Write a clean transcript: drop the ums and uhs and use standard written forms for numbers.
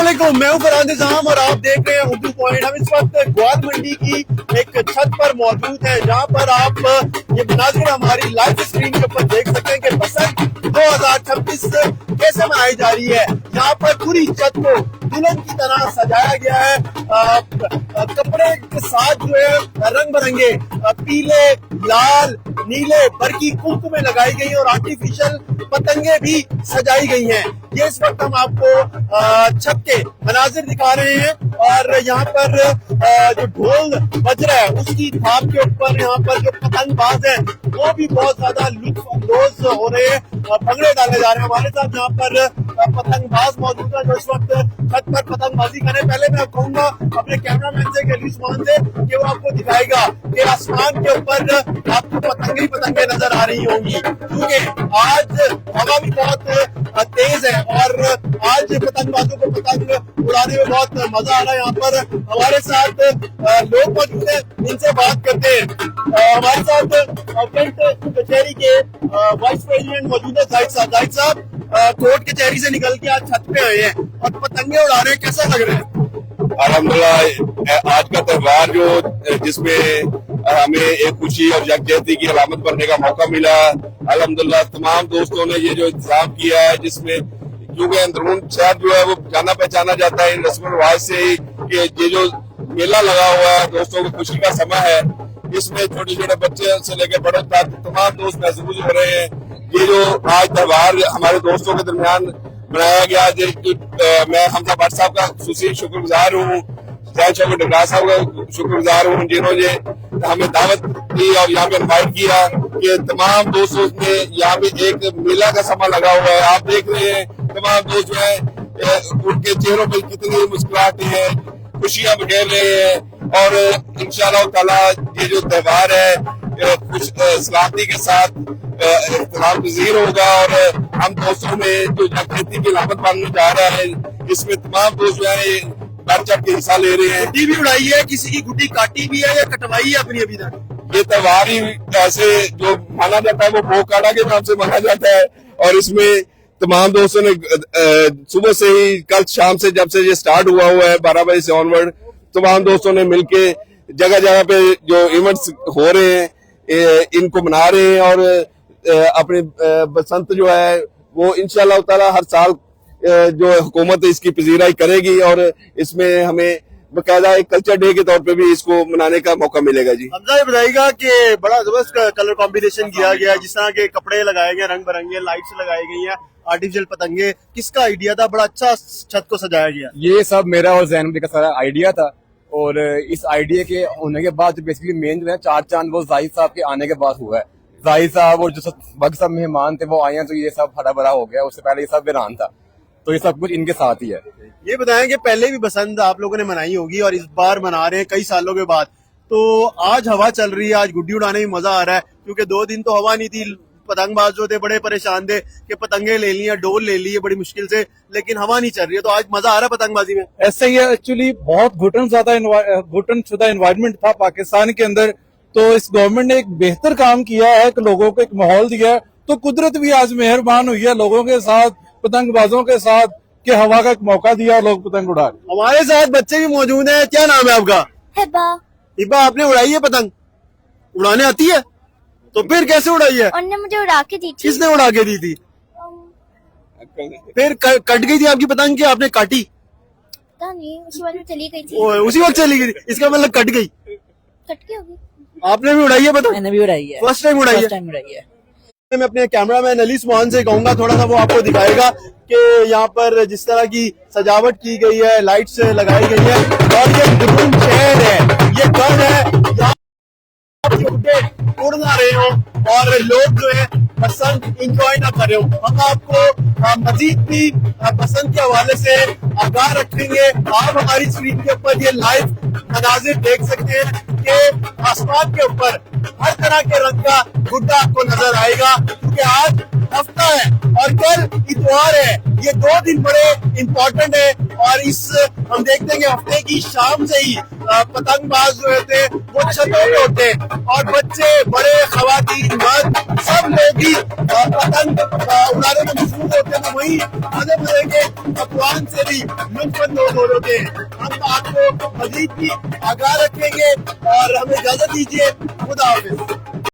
अस्सलामुअलैकुम, मैं हूं फरहान निज़ाम और आप देख रहे हैं उर्दू पॉइंट। हम इस वक्त ग्वार मंडी की एक छत पर मौजूद हैं, जहां पर आप ये मनाज़िर हमारी लाइव स्क्रीन के ऊपर देख सकते हैं कि बसंत 2026 कैसे मनाई जा रही है। यहाँ पर पूरी छत को दुल्हन की तरह सजाया गया है। कपड़े के साथ जो है रंग बिरंगे पीले, लाल, नीले, बरकी कुमकुमें लगाई गई और आर्टिफिशियल पतंगे भी सजाई गई हैं। ये इस वक्त हम आपको छत के मनाजिर दिखा रहे हैं और यहाँ पर जो ढोल बज रहा है उसकी थाप के ऊपर यहाँ पर जो पतंगबाज है वो भी बहुत ज्यादा लुत्फ अंदोज हो रहे हैं। भंगड़े डाले जा रहे हैं। हमारे साथ यहाँ पर पतंगबाज मौजूद है जो इस वक्त छत पर पतंगबाजी करें। पहले मैं कहूंगा अपने कैमरामैन से मान से कि वो आपको दिखाएगा कि आसमान के ऊपर आपको पतंगे पतंगे नजर आ रही होंगी, क्योंकि आज हवा भी बहुत तेज है और आज पतंगबाजों को पतंग उड़ाने में बहुत मजा आ रहा है। यहाँ पर हमारे साथ लोग मौजूद हैं, इनसे बात करते हैं। हमारे साथ फ्रंट कचहरी के वाइस प्रेसिडेंट मौजूद है जाहिद साहब। कोर्ट कचहरी से निकल के आज छत पे आए हैं और पतंगे उड़ा रहे हैं, कैसा लग रहा है? अल्हम्दुलिल्लाह, आज का त्योहार जो जिसमें हमें एक खुशी और यकजहती की अलामत बनने का मौका मिला। अल्हम्दुलिल्लाह तमाम दोस्तों ने ये जो इंतजाम किया है, जिसमें क्योंकि अंदरून शहर जो है वो जाना पहचाना जाता है इन रस्म रिवाज से ही कि ये जो मेला लगा हुआ है दोस्तों की खुशी का समय है, इसमें छोटे छोटे बच्चे से लेकर बड़े तक तमाम दोस्त महसूस हो रहे हैं। ये जो आज त्योहार हमारे दोस्तों के दरमियान बनाया गया, मैं हमजा भट्ट साहब का खुसूसी शुक्रगुजार हूँ, डगरा साहब का शुक्रगुजार हूँ जिन्होंने हमें दावत दी और यहाँ पे इन्वाइट किया कि तमाम दोस्तों ने यहाँ पे एक मेला का समय लगा हुआ है। आप देख रहे हैं तमाम दोस्त जो है उनके चेहरों पर कितनी मुस्कुराहटें हैं, खुशियां बिखेर रहे हैं और इंशाअल्लाह ताला ये जो त्योहार है कुछ सलामती के साथ इख्तिलाफ पजीर होगा और हम दोस्तों में जो यकजहती की अलामत बनने जा रहा है, इसमें तमाम दोस्त जो है बढ़ चढ़ के हिस्सा ले रहे हैं। गुड्डी भी उड़ाई है, किसी की गुड्डी काटी भी है या कटवाई है अपनी अभी तक? ये त्योहार ही ऐसे जो माना जाता है वो भोकाड़ा के नाम से माना जाता है और इसमें तमाम दोस्तों ने सुबह से ही कल शाम से जब से ये स्टार्ट हुआ है 12 बजे से ऑनवर्ड तमाम दोस्तों ने मिलके जगह जगह पे जो इवेंट्स हो रहे हैं इनको मना रहे हैं और अपने बसंत जो है वो इंशाअल्लाह ताला हर साल जो हुकूमत इसकी पजीराई करेगी और इसमें हमें बकायदा एक कल्चर डे के तौर पे भी इसको मनाने का मौका मिलेगा। जी हमजा, ये बताइएगा कि बड़ा जबरदस्त कलर कॉम्बिनेशन किया गया है, जिस तरह के कपड़े लगाए गए, रंग बिरंगे लाइट्स लगाई गई हैं, आर्टिफिशियल पतंगे, किसका आइडिया था? बड़ा अच्छा छत को सजाया गया। ये सब मेरा और जैन का सारा आइडिया था और इस आइडिया के होने के बाद बेसिकली मेन जो है चार चांद वो जाहिद साहब के आने के बाद हुआ है। जाहिद साहब और जो बाकी सब मेहमान थे वो आए हैं तो ये सब हरा भरा हो गया। उससे पहले ये सब वीरान था, तो ये सब कुछ इनके साथ ही है। ये बताएं कि पहले भी बसंत आप लोगों ने मनाई होगी और इस बार मना रहे हैं कई सालों के बाद, तो आज हवा चल रही है, आज गुड्डी उड़ाने में मजा आ रहा है, क्योंकि 2 दिन तो हवा नहीं थी। पतंगबाज जो थे बड़े परेशान थे कि पतंगे ले ली, डोल ले ली है बड़ी मुश्किल से, लेकिन हवा नहीं चल रही है, तो आज मजा आ रहा है पतंगबाजी में। ऐसा ही है, एक्चुअली बहुत घुटन शुदा एनवायरनमेंट था पाकिस्तान के अंदर, तो इस गवर्नमेंट ने एक बेहतर काम किया है कि लोगों को एक माहौल दिया है, तो कुदरत भी आज मेहरबान हुई है लोगों के साथ, पतंगबाजों के साथ, कि हवा का एक मौका दिया और लोग पतंग उड़ा। हमारे साथ बच्चे भी मौजूद हैं। क्या नाम है आपका? हिबा। हिबा, आपने उड़ाई है पतंग? उड़ाने आती है? तो फिर कैसे उड़ाई है? उन्होंने मुझे उड़ा के दी थी। किसने उड़ा के दी थी? फिर कट गई थी आपकी पतंग, की आपने काटी? पता नहीं, उसी वक्त चली गई थी। उसी वक्त चली गई, इसका मतलब कट गई। कट के होगी। आपने भी उड़ाई है पतंग? मैंने भी उड़ाई है। फर्स्ट टाइम उड़ाई है। मैं अपने कैमरामैन अली सुमान से कहूंगा थोड़ा सा वो आपको दिखाएगा कि यहाँ पर जिस तरह की सजावट की गई है, लाइट्स लगाई गई है और ये दुल्हन शहर है, ये गढ़ है, यहाँ उड़ ना रहे हो और लोग जो है बसंत इंजॉय ना कर रहे हो। हम आपको मजीद भी बसंत के हवाले से आगाह रखेंगे। आप हमारी स्क्रीन के ऊपर ये लाइव मनाजिर देख सकते हैं कि आसमान के ऊपर हर तरह के रंग का गुड्डा आपको नजर आएगा, क्योंकि आज हफ्ता है और कल इतवार है। ये 2 दिन बड़े इम्पोर्टेंट है और इस हम देखते हैं कि हफ्ते की शाम से ही पतंगबाज जो होते हैं वो छतों पे होते हैं और बच्चे बड़े खवातीन मर्द सब लोग ही पतंग उड़ाने में मशहूर होते हैं। वही मजे मजे के पकवान से भी लुत्फानंदोज हो लोगे। हम आपको मजीद की आगाह रखेंगे और हमें इजाजत दीजिए। खुदा हाफिज।